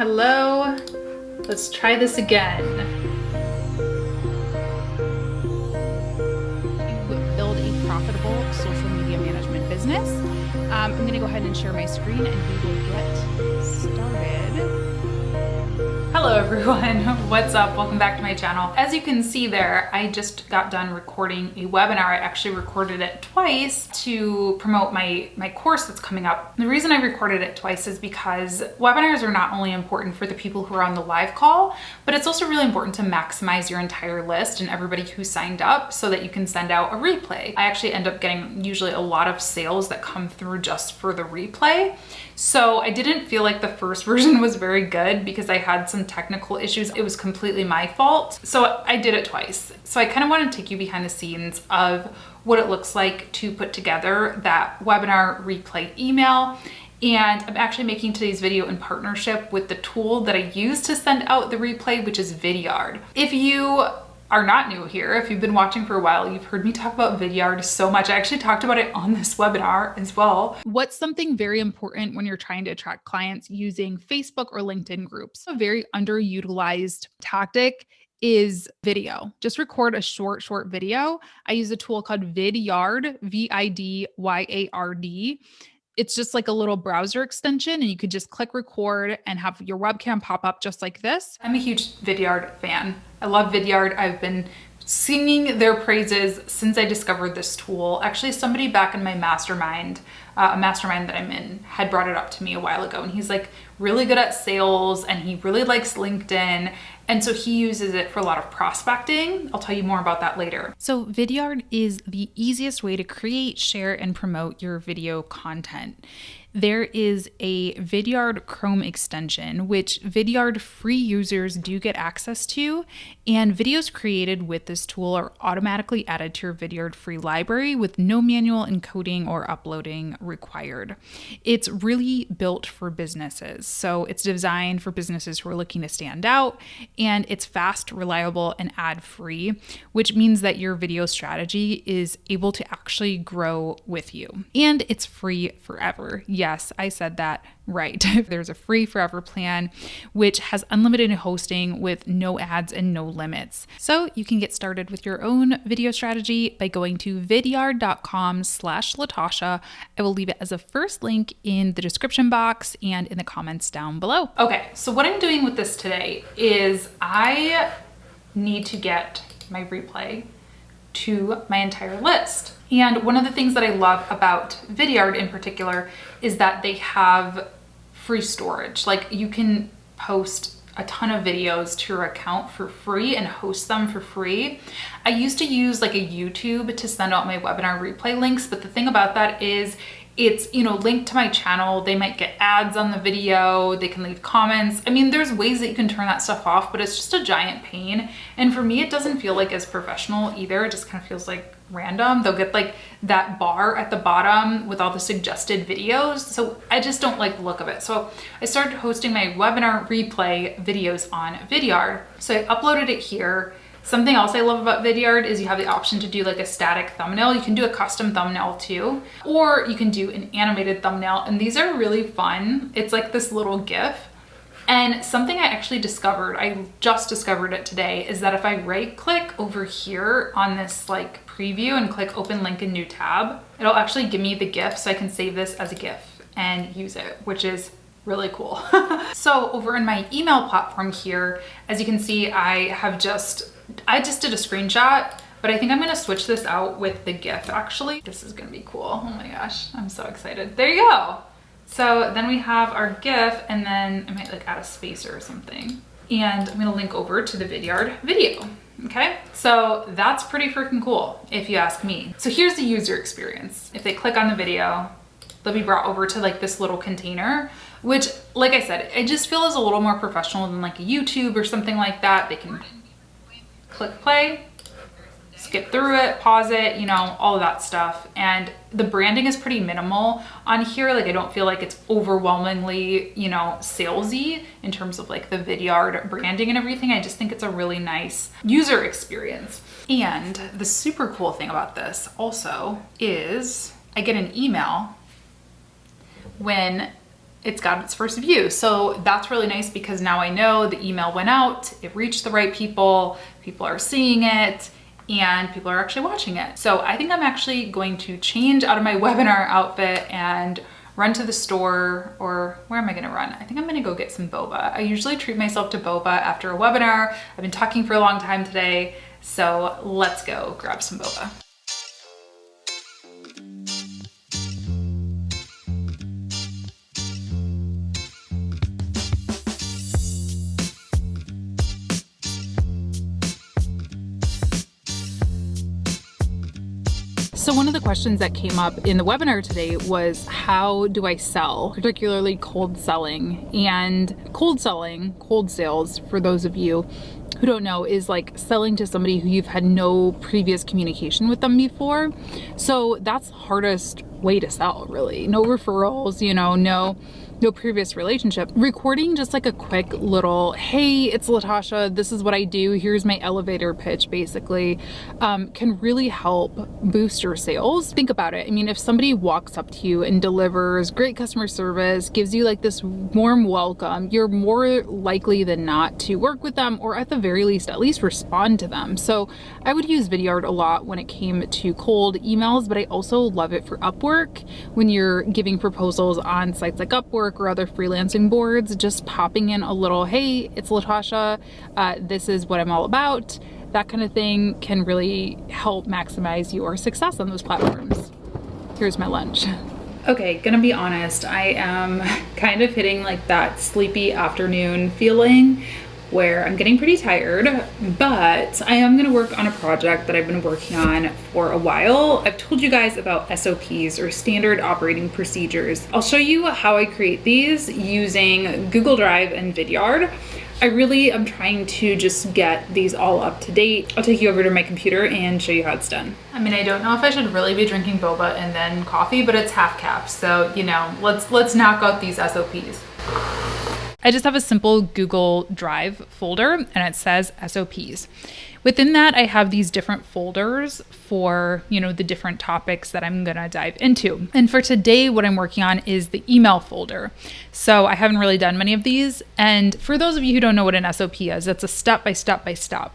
Hello. Let's try this again. To build a profitable social media management business. I'm going to go ahead and share my screen and we will get started. Hello everyone, what's up? Welcome back to my channel. As you can see there, I just got done recording a webinar. I actually recorded it twice to promote my course that's coming up. The reason I recorded it twice is because webinars are not only important for the people who are on the live call, but it's also really important to maximize your entire list and everybody who signed up so that you can send out a replay. I actually end up getting usually a lot of sales that come through just for the replay. So I didn't feel like the first version was very good because I had some technical issues. It was completely my fault. So I did it twice. So I kind of want to take you behind the scenes of what it looks like to put together that webinar replay email. And I'm actually making today's video in partnership with the tool that I use to send out the replay, which is Vidyard. If you are not new here, if you've been watching for a while, you've heard me talk about Vidyard so much. I actually talked about it on this webinar as well. What's something very important when you're trying to attract clients using Facebook or LinkedIn groups? A very underutilized tactic is video. Just record a short video. I use a tool called Vidyard, Vidyard. It's just like a little browser extension and you could just click record and have your webcam pop up just like this. I'm a huge Vidyard fan. I love Vidyard. I've been singing their praises since I discovered this tool. Actually, somebody back in my mastermind, a mastermind that I'm in, had brought it up to me a while ago, and he's like really good at sales and he really likes LinkedIn. And so he uses it for a lot of prospecting. I'll tell you more about that later. So Vidyard is the easiest way to create, share, and promote your video content. There is a Vidyard Chrome extension, which Vidyard free users do get access to, and videos created with this tool are automatically added to your Vidyard free library with no manual encoding or uploading required. It's really built for businesses. So it's designed for businesses who are looking to stand out, and it's fast, reliable, and ad-free, which means that your video strategy is able to actually grow with you. And it's free forever. Yes, I said that right. There's a free forever plan, which has unlimited hosting with no ads and no limits. So you can get started with your own video strategy by going to vidyard.com/Latasha. I will leave it as a first link in the description box and in the comments down below. Okay, so what I'm doing with this today is I need to get my replay to my entire list. And one of the things that I love about Vidyard in particular is that they have free storage. Like you can post a ton of videos to your account for free and host them for free. I used to use like a YouTube to send out my webinar replay links, but the thing about that is it's, linked to my channel. They might get ads on the video. They can leave comments. I mean, there's ways that you can turn that stuff off, but it's just a giant pain. And for me, it doesn't feel like as professional either. It just kind of feels like random. They'll get like that bar at the bottom with all the suggested videos. So I just don't like the look of it. So I started hosting my webinar replay videos on Vidyard. So I uploaded it here. Something else I love about Vidyard is you have the option to do like a static thumbnail. You can do a custom thumbnail too, or you can do an animated thumbnail. And these are really fun. It's like this little GIF. And something I actually discovered, I just discovered it today, is that if I right click over here on this like preview and click open link in new tab, it'll actually give me the GIF so I can save this as a GIF and use it, which is really cool. So over in my email platform here, as you can see, I just did a screenshot, but I think I'm gonna switch this out with the GIF actually. This is gonna be cool. Oh my gosh, I'm so excited. There you go. So then we have our GIF, and then I might like add a spacer or something. And I'm gonna link over to the Vidyard video. Okay, so that's pretty freaking cool if you ask me. So here's the user experience. If they click on the video, they'll be brought over to like this little container, which like I said, it just feels a little more professional than like a YouTube or something like that. They can click play, skip through it, pause it, all of that stuff. And the branding is pretty minimal on here. Like I don't feel like it's overwhelmingly, salesy in terms of like the Vidyard branding and everything. I just think it's a really nice user experience. And the super cool thing about this also is I get an email when it's got its first view. So that's really nice because now I know the email went out, it reached the right people, people are seeing it, and people are actually watching it. So I think I'm actually going to change out of my webinar outfit and run to the store, or where am I gonna run? I think I'm gonna go get some boba. I usually treat myself to boba after a webinar. I've been talking for a long time today, so let's go grab some boba. So one of the questions that came up in the webinar today was, how do I sell, particularly cold selling? And cold selling, cold sales, for those of you who don't know, is like selling to somebody who you've had no previous communication with them before. So that's the hardest way to sell, really. No referrals, you know, no previous relationship. Recording just like a quick little, hey, it's Latasha, this is what I do, here's my elevator pitch, basically, can really help boost your sales. Think about it. I mean, if somebody walks up to you and delivers great customer service, gives you like this warm welcome, you're more likely than not to work with them, or at the very least, at least respond to them. So I would use Vidyard a lot when it came to cold emails, but I also love it for Upwork when you're giving proposals on sites like Upwork or other freelancing boards. Just popping in a little, hey, it's Latasha, this is what I'm all about. That kind of thing can really help maximize your success on those platforms. Here's my lunch. Okay, gonna be honest, I am kind of hitting like that sleepy afternoon feeling where I'm getting pretty tired, but I am gonna work on a project that I've been working on for a while. I've told you guys about SOPs, or standard operating procedures. I'll show you how I create these using Google Drive and Vidyard. I really am trying to just get these all up to date. I'll take you over to my computer and show you how it's done. I mean, I don't know if I should really be drinking boba and then coffee, but it's half cap, so you know, let's knock out these SOPs. I just have a simple Google Drive folder and it says SOPs. Within that, I have these different folders for, you know, the different topics that I'm gonna dive into. And for today, what I'm working on is the email folder. So I haven't really done many of these. And for those of you who don't know what an SOP is, it's a step-by-step.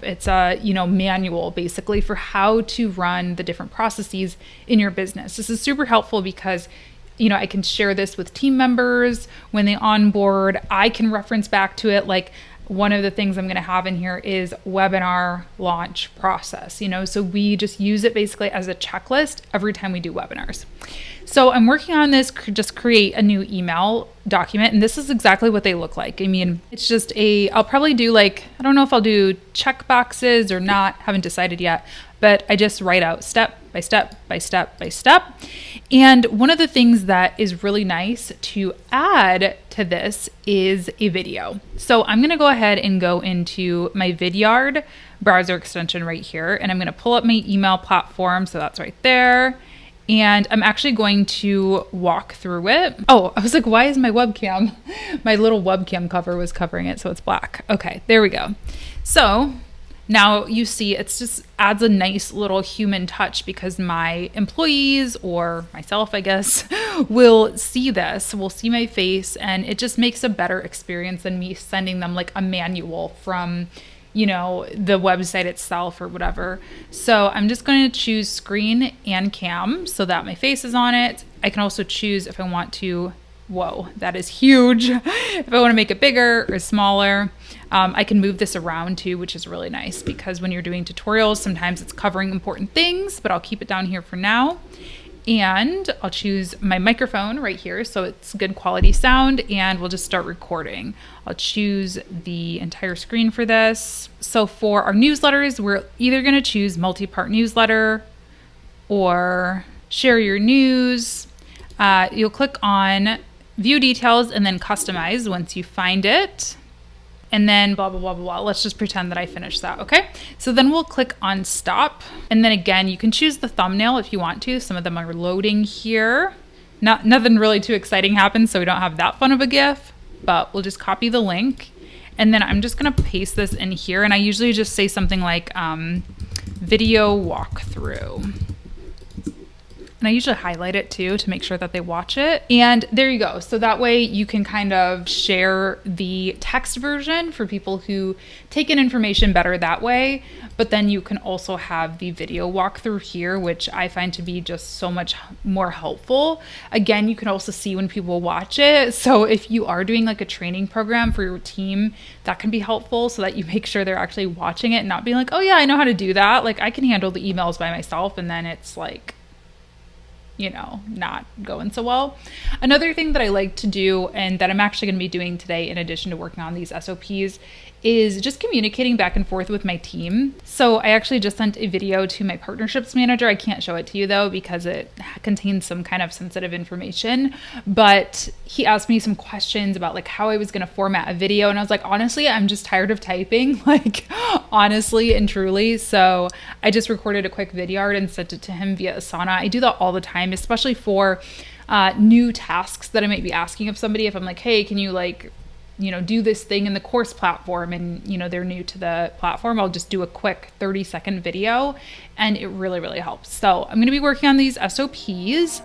It's a, you know, manual basically for how to run the different processes in your business. This is super helpful because you know, I can share this with team members when they onboard. I can reference back to it. Like, one of the things I'm going to have in here is webinar launch process, you know, so we just use it basically as a checklist every time we do webinars. So I'm working on this, just create a new email document, and this is exactly what they look like. I mean, it's just I'll probably do like, I don't know if I'll do check boxes or not, haven't decided yet, but I just write out step by step by step by step. And one of the things that is really nice to add to this is a video. So I'm gonna go ahead and go into my Vidyard browser extension right here, and I'm gonna pull up my email platform, so that's right there. And I'm actually going to walk through it. Oh, I was like, why is my webcam? My little webcam cover was covering it, so it's black. Okay, there we go. So now you see it's just adds a nice little human touch because my employees, or myself, I guess, will see this, will see my face, and it just makes a better experience than me sending them like a manual from, you know, the website itself or whatever. So I'm just going to choose screen and cam so that my face is on it. I can also choose if I want to, whoa, that is huge. If I want to make it bigger or smaller, I can move this around too, which is really nice because when you're doing tutorials, sometimes it's covering important things, but I'll keep it down here for now. And I'll choose my microphone right here so it's good quality sound, and we'll just start recording. I'll choose the entire screen for this. So for our newsletters, we're either going to choose multi-part newsletter or share your news. You'll click on view details and then customize once you find it. And then blah, blah, blah, blah, blah. Let's just pretend that I finished that, okay? So then we'll click on stop. And then again, you can choose the thumbnail if you want to. Some of them are loading here. Nothing really too exciting happens, so we don't have that fun of a GIF, but we'll just copy the link. And then I'm just gonna paste this in here. And I usually just say something like video walkthrough. And I usually highlight it too to make sure that they watch it. And there you go. So that way you can kind of share the text version for people who take in information better that way. But then you can also have the video walkthrough here, which I find to be just so much more helpful. Again, you can also see when people watch it. So if you are doing like a training program for your team, that can be helpful so that you make sure they're actually watching it and not being like, oh yeah, I know how to do that. Like I can handle the emails by myself. And then it's like, you know, not going so well. Another thing that I like to do and that I'm actually going to be doing today, in addition to working on these SOPs, is just communicating back and forth with my team. So I actually just sent a video to my partnerships manager. I can't show it to you though, because it contains some kind of sensitive information, but he asked me some questions about like how I was going to format a video. And I was like, honestly, I'm just tired of typing, like honestly and truly. So I just recorded a quick Vidyard and sent it to him via Asana. I do that all the time, especially for new tasks that I might be asking of somebody. If I'm like, hey, can you like, you know, do this thing in the course platform, and you know they're new to the platform, I'll just do a quick 30-second video, and it really, really helps. So I'm going to be working on these SOPs.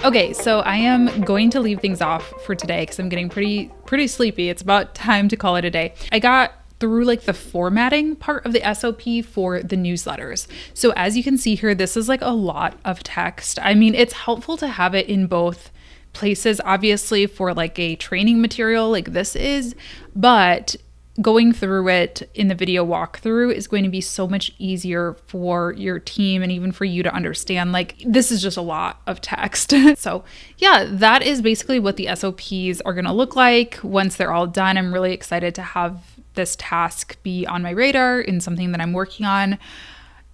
Okay, so I am going to leave things off for today because I'm getting pretty sleepy. It's about time to call it a day. I got through like the formatting part of the SOP for the newsletters. So as you can see here, this is like a lot of text. I mean, it's helpful to have it in both places, obviously for like a training material like this is, but going through it in the video walkthrough is going to be so much easier for your team and even for you to understand. Like this is just a lot of text. So yeah, that is basically what the SOPs are going to look like once they're all done. I'm really excited to have this task be on my radar in something that I'm working on,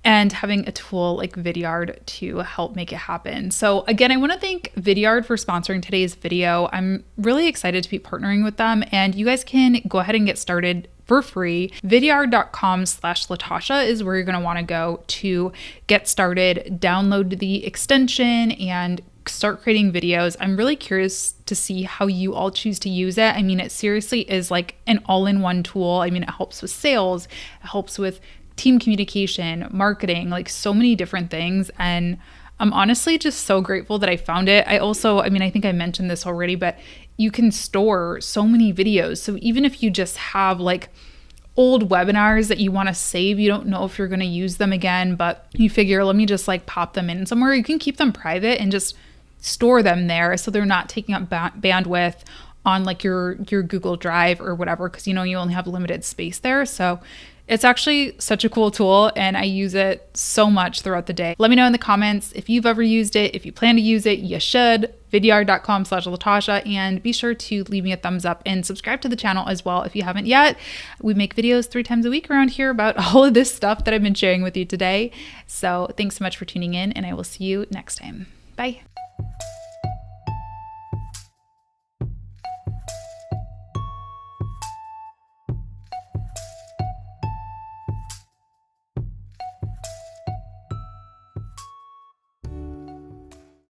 and having a tool like Vidyard to help make it happen. So again, I want to thank Vidyard for sponsoring today's video. I'm really excited to be partnering with them, and you guys can go ahead and get started for free. Vidyard.com/Latasha is where you're going to want to go to get started, download the extension, and start creating videos. I'm really curious to see how you all choose to use it. I mean, it seriously is like an all-in-one tool. I mean, it helps with sales, it helps with team communication, marketing, like so many different things. And I'm honestly just so grateful that I found it. I mean, I think I mentioned this already, but you can store so many videos. So even if you just have like old webinars that you want to save, you don't know if you're going to use them again, but you figure, let me just like pop them in somewhere. You can keep them private and just store them there so they're not taking up bandwidth on like your Google Drive or whatever, because you know you only have limited space there. So it's actually such a cool tool, and I use it so much throughout the day. Let me know in the comments if you've ever used it. If you plan to use it, you should. Vidyard.com/Latasha, and be sure to leave me a thumbs up and subscribe to the channel as well if you haven't yet. We make videos 3 times a week around here about all of this stuff that I've been sharing with you today. So thanks so much for tuning in, and I will see you next time. Bye.